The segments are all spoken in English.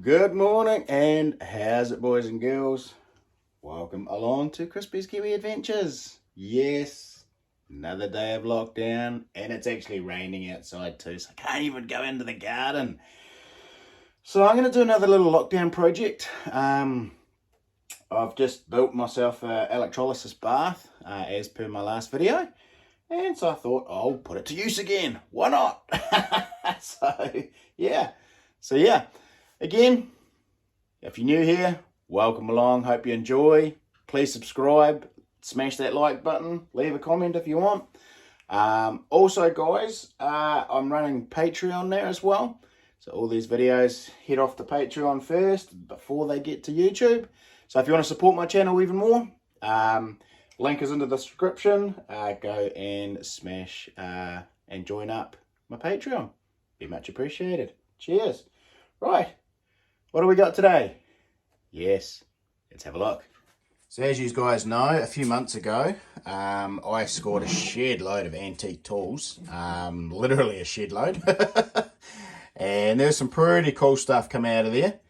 Good morning, and how's it, boys and girls? Welcome along to Crispy's Kiwi Adventures. Yes, another day of lockdown, and it's actually raining outside too, so I can't even go into the garden. So I'm going to do another little lockdown project. I've just built myself an electrolysis bath, as per my last video, and so I thought I'll put it to use again. Why not? So yeah. Again, if you're new here, welcome along. Hope you enjoy. Please subscribe, smash that like button, leave a comment if you want. Also, guys, I'm running Patreon now as well. So all these videos head off to Patreon first before they get to YouTube. So if you want to support my channel even more, link is in the description. Go and smash and join up my Patreon. Be much appreciated. Cheers. Right. What do we got today? Yes, let's have a look. So as you guys know, a few months ago, I scored a shed load of antique tools, literally a shed load. And there's some pretty cool stuff come out of there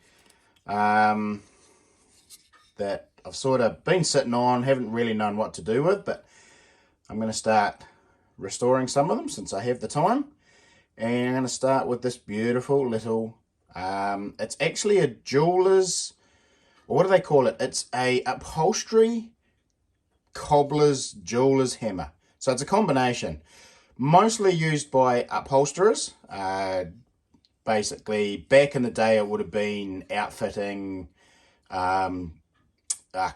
that I've sort of been sitting on, haven't really known what to do with, but I'm going to start restoring some of them since I have the time. And I'm going to start with this beautiful little it's actually a jeweler's, or what do they call it? It's a upholstery cobbler's jeweler's hammer. So it's a combination. Mostly used by upholsterers. Basically, back in the day, it would have been outfitting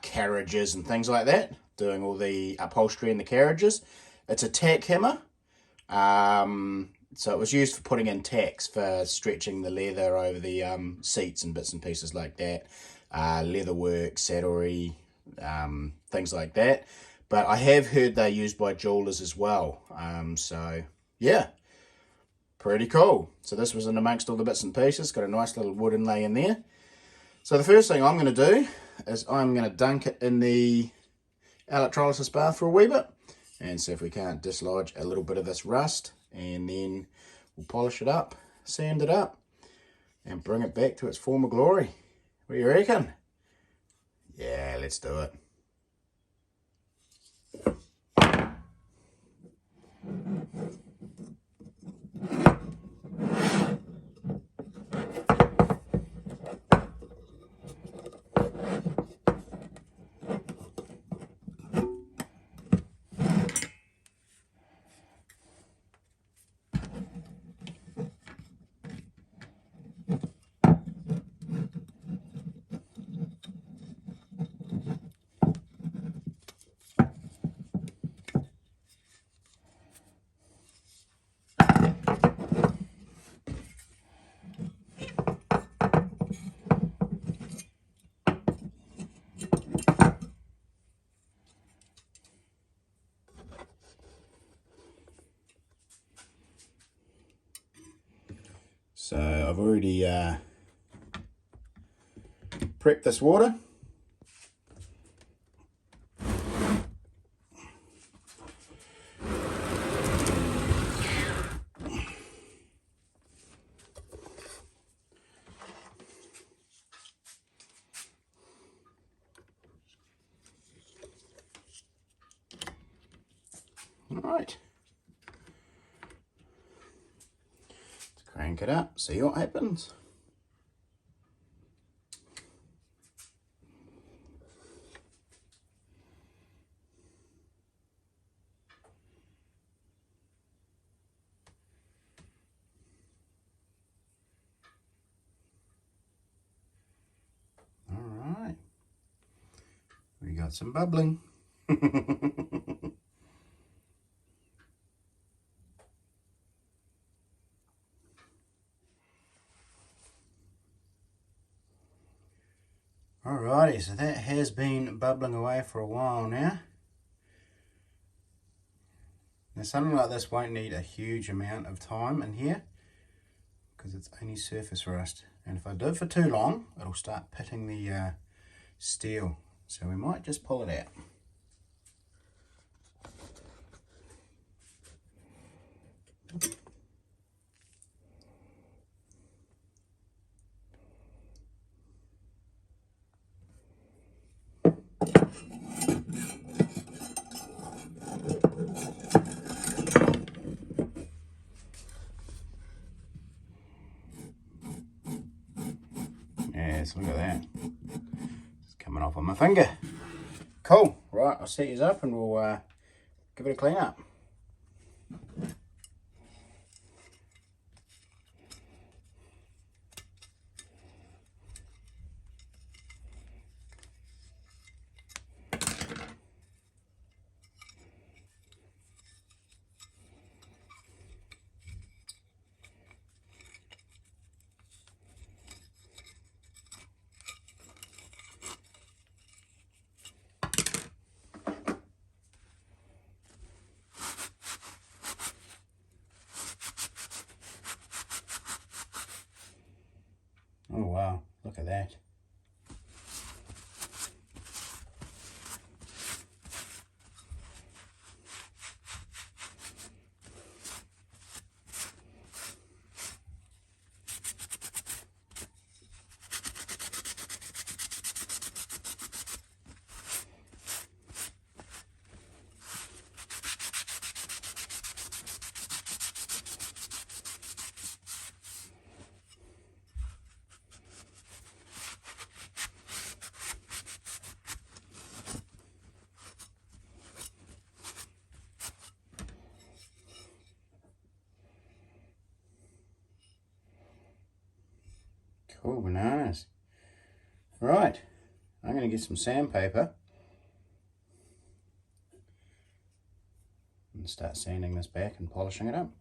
carriages and things like that, doing all the upholstery in the carriages. It's a tack hammer. So it was used for putting in tacks for stretching the leather over the seats and bits and pieces like that. Leather work, saddlery, things like that. But I have heard they're used by jewelers as well. So yeah, pretty cool. So this was in amongst all the bits and pieces. Got a nice little wood inlay in there. So the first thing I'm going to do is I'm going to dunk it in the electrolysis bath for a wee bit and see if we can't dislodge a little bit of this rust. And then we'll polish it up, sand it up, and bring it back to its former glory. What do you reckon? Yeah, let's do it. So I've already prepped this water. All right. Crank it up, see what happens. All right, we got some bubbling. Alrighty, so that has been bubbling away for a while now. Now something like this won't need a huge amount of time in here because it's only surface rust. And if I do it for too long, it'll start pitting the steel. So we might just pull it out. finger. Cool. Right, I'll set these up and we'll give it a clean up. Oh wow, look at that. Cool bananas. Right, I'm going to get some sandpaper and start sanding this back and polishing it up.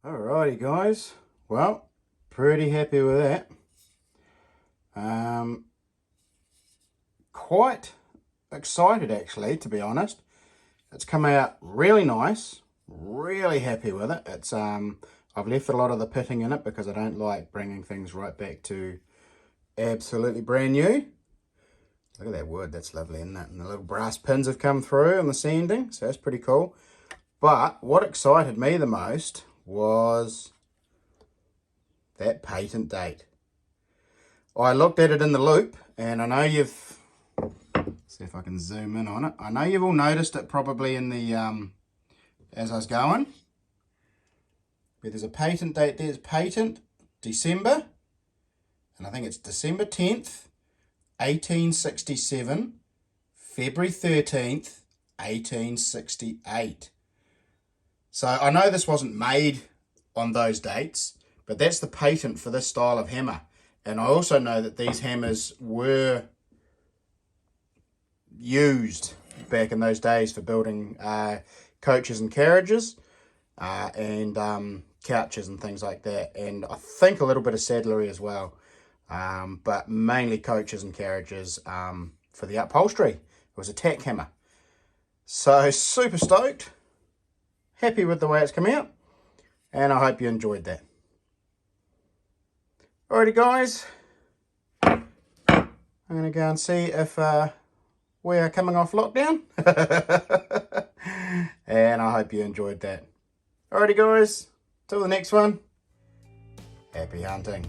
Alrighty guys, well, pretty happy with that. Quite excited actually, to be honest. It's come out really nice, really happy with it. It's I've left a lot of the pitting in it because I don't like bringing things right back to absolutely brand new. Look at that wood, that's lovely, isn't it? And the little brass pins have come through and the sanding, so that's pretty cool. But what excited me the most was that patent date. I looked at it in the loop, and I know you've, see if I can zoom in on it. I know you've all noticed it probably in the, as I was going. But there's a patent date, there's patent December, and I think it's December 10th, 1867, February 13th, 1868. So I know this wasn't made on those dates, but that's the patent for this style of hammer. And I also know that these hammers were used back in those days for building coaches and carriages and couches and things like that. And I think a little bit of saddlery as well. But mainly coaches and carriages for the upholstery. It was a tack hammer. So super stoked. Happy with the way it's come out. And I hope you enjoyed that. Alrighty guys. I'm going to go and see if we are coming off lockdown. And I hope you enjoyed that. Alrighty guys. Till the next one. Happy hunting.